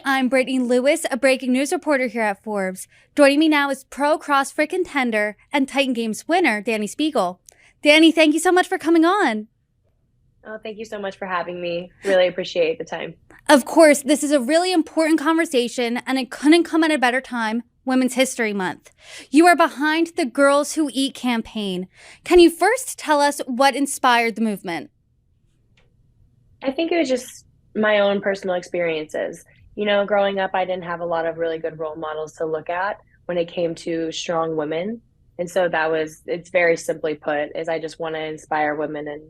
I'm Brittany Lewis, a breaking news reporter here at Forbes. Joining me now is pro CrossFit contender and Titan Games winner, Dani Speegle. Dani, thank you so much for coming on. Oh, thank you so much for having me. Really appreciate the time. Of course, this is a really important conversation, and it couldn't come at a better time, Women's History Month. You are behind the Girls Who Eat campaign. Can you first tell us what inspired the movement? I think it was just my own personal experiences. Growing up, I didn't have a lot of really good role models to look at when it came to strong women. And so it's very simply put, is I just want to inspire women and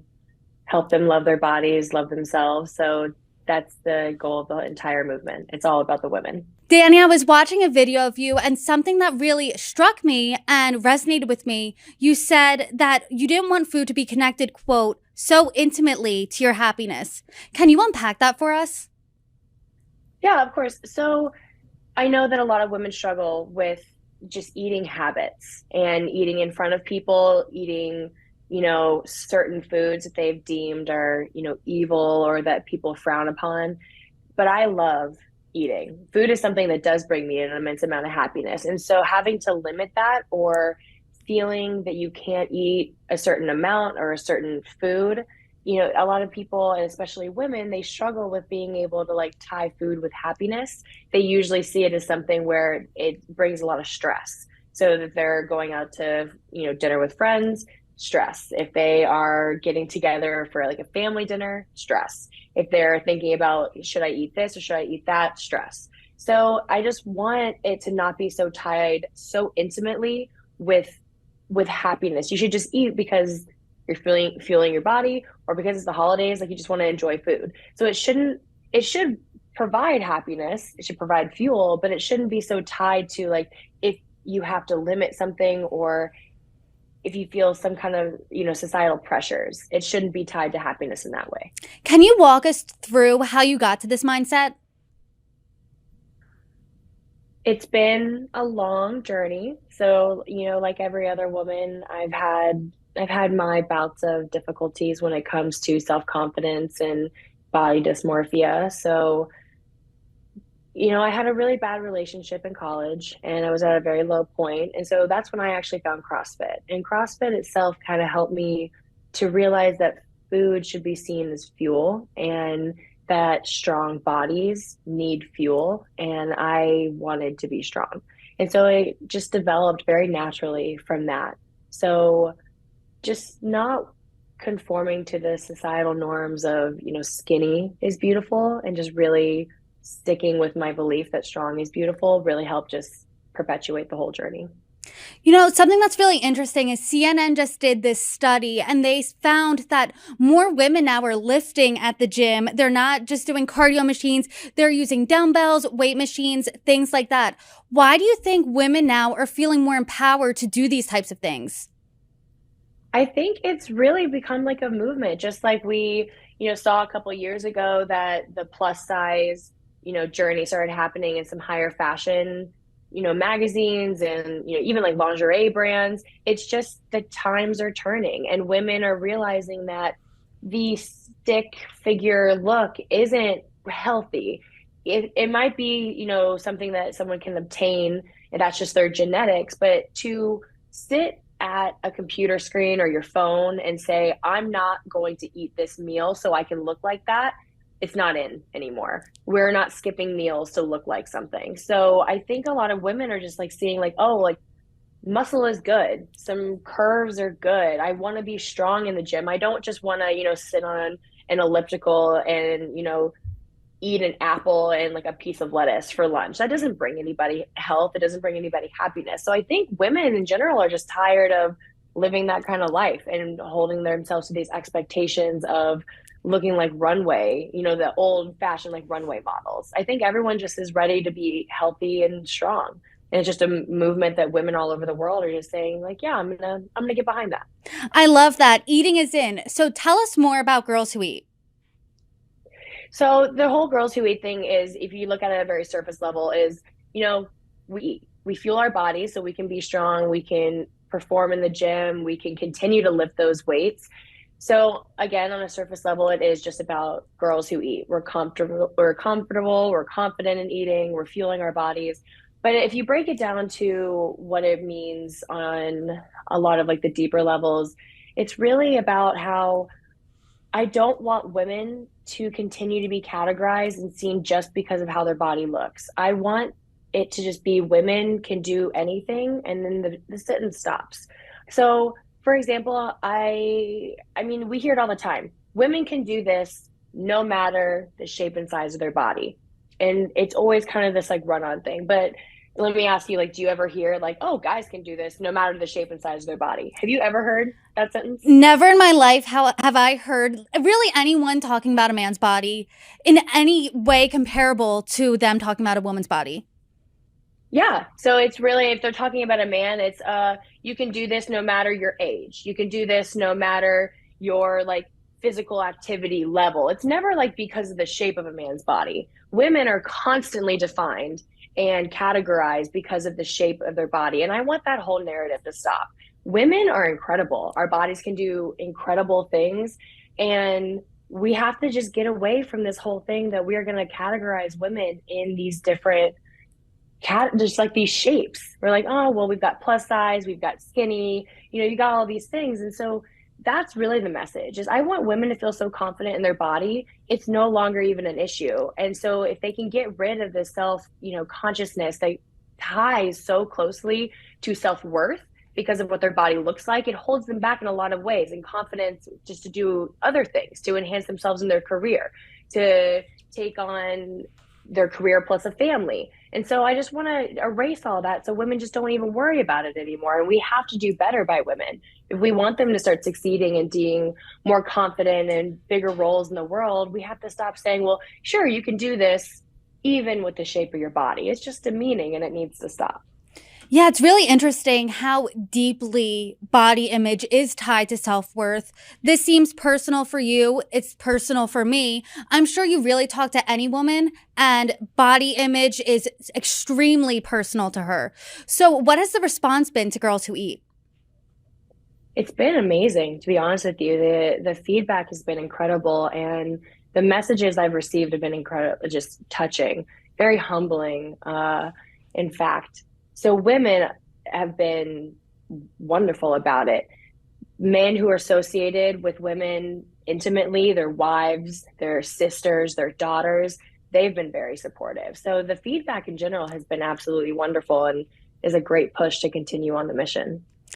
help them love their bodies, love themselves. So that's the goal of the entire movement. It's all about the women. Dani, I was watching a video of you, and something that really struck me and resonated with me. You said that you didn't want food to be connected, quote, so intimately to your happiness. Can you unpack that for us? Yeah, of course. So I know that a lot of women struggle with just eating habits and eating in front of people, eating, certain foods that they've deemed are, evil or that people frown upon. But I love eating. Food is something that does bring me an immense amount of happiness. And so having to limit that or feeling that you can't eat a certain amount or a certain food, a lot of people, and especially women, they struggle with being able to like tie food with happiness. They usually see it as something where it brings a lot of stress. So that they're going out to, dinner with friends, stress. If they are getting together for like a family dinner, stress. If they're thinking about, should I eat this or should I eat that, stress. So I just want it to not be so tied so intimately with happiness. You should just eat because you're fueling your body, or because it's the holidays, like you just want to enjoy food. So it should provide happiness, it should provide fuel, but it shouldn't be so tied to like if you have to limit something or if you feel some kind of, societal pressures. It shouldn't be tied to happiness in that way. Can you walk us through how you got to this mindset? It's been a long journey. So, like every other woman, I've had my bouts of difficulties when it comes to self-confidence and body dysmorphia. So, I had a really bad relationship in college and I was at a very low point. And so that's when I actually found CrossFit. And CrossFit itself kind of helped me to realize that food should be seen as fuel and that strong bodies need fuel. And I wanted to be strong. And so it just developed very naturally from that. So just not conforming to the societal norms of, skinny is beautiful, and just really sticking with my belief that strong is beautiful really helped just perpetuate the whole journey. Something that's really interesting is CNN just did this study, and they found that more women now are lifting at the gym. They're not just doing cardio machines. They're using dumbbells, weight machines, things like that. Why do you think women now are feeling more empowered to do these types of things? I think it's really become like a movement, just like we, saw a couple years ago that the plus size, journey started happening in some higher fashion, magazines and, even like lingerie brands. It's just the times are turning and women are realizing that the stick figure look isn't healthy. It might be, something that someone can obtain and that's just their genetics, but to sit at a computer screen or your phone and say, I'm not going to eat this meal so I can look like that, it's not in anymore. We're not skipping meals to look like something. So I think a lot of women are just like seeing like, oh, like muscle is good. Some curves are good. I want to be strong in the gym. I don't just want to, sit on an elliptical and, eat an apple and like a piece of lettuce for lunch. That doesn't bring anybody health. It doesn't bring anybody happiness. So I think women in general are just tired of living that kind of life and holding themselves to these expectations of looking like runway, the old fashioned like runway models. I think everyone just is ready to be healthy and strong. And it's just a movement that women all over the world are just saying like, yeah, I'm gonna get behind that. I love that. Eating is in. So tell us more about Girls Who Eat. So the whole girls who eat thing is, if you look at it at a very surface level, is, we fuel our bodies so we can be strong, we can perform in the gym, we can continue to lift those weights. So again, on a surface level, it is just about girls who eat. We're confident in eating, we're fueling our bodies. But if you break it down to what it means on a lot of like the deeper levels, it's really about how I don't want women to continue to be categorized and seen just because of how their body looks. I want it to just be women can do anything, and then the sentence stops. So, for example, I mean, we hear it all the time. Women can do this no matter the shape and size of their body. And it's always kind of this like run-on thing. But let me ask you, like, do you ever hear like, oh, guys can do this no matter the shape and size of their body? Have you ever heard that sentence? Never in my life have I heard really anyone talking about a man's body in any way comparable to them talking about a woman's body. Yeah. So it's really, if they're talking about a man, it's you can do this no matter your age. You can do this no matter your like physical activity level. It's never like because of the shape of a man's body. Women are constantly defined and categorized because of the shape of their body. And I want that whole narrative to stop. Women are incredible. Our bodies can do incredible things. And we have to just get away from this whole thing that we are going to categorize women in these different just like these shapes. We're like, oh, well, we've got plus size, we've got skinny, you got all these things. And so that's really the message is I want women to feel so confident in their body, it's no longer even an issue. And so if they can get rid of this self, consciousness that ties so closely to self-worth because of what their body looks like, it holds them back in a lot of ways and confidence just to do other things, to enhance themselves in their career, to take on their career plus a family. And so I just want to erase all that so women just don't even worry about it anymore. And we have to do better by women. If we want them to start succeeding and being more confident and bigger roles in the world, we have to stop saying, well, sure, you can do this even with the shape of your body. It's just demeaning and it needs to stop. Yeah, it's really interesting how deeply body image is tied to self-worth. This seems personal for you. It's personal for me. I'm sure you really talk to any woman and body image is extremely personal to her. So what has the response been to girls who eat? It's been amazing, to be honest with you. The feedback has been incredible and the messages I've received have been incredible, just touching, very humbling, in fact. So women have been wonderful about it. Men who are associated with women intimately, their wives, their sisters, their daughters, they've been very supportive. So the feedback in general has been absolutely wonderful and is a great push to continue on the mission.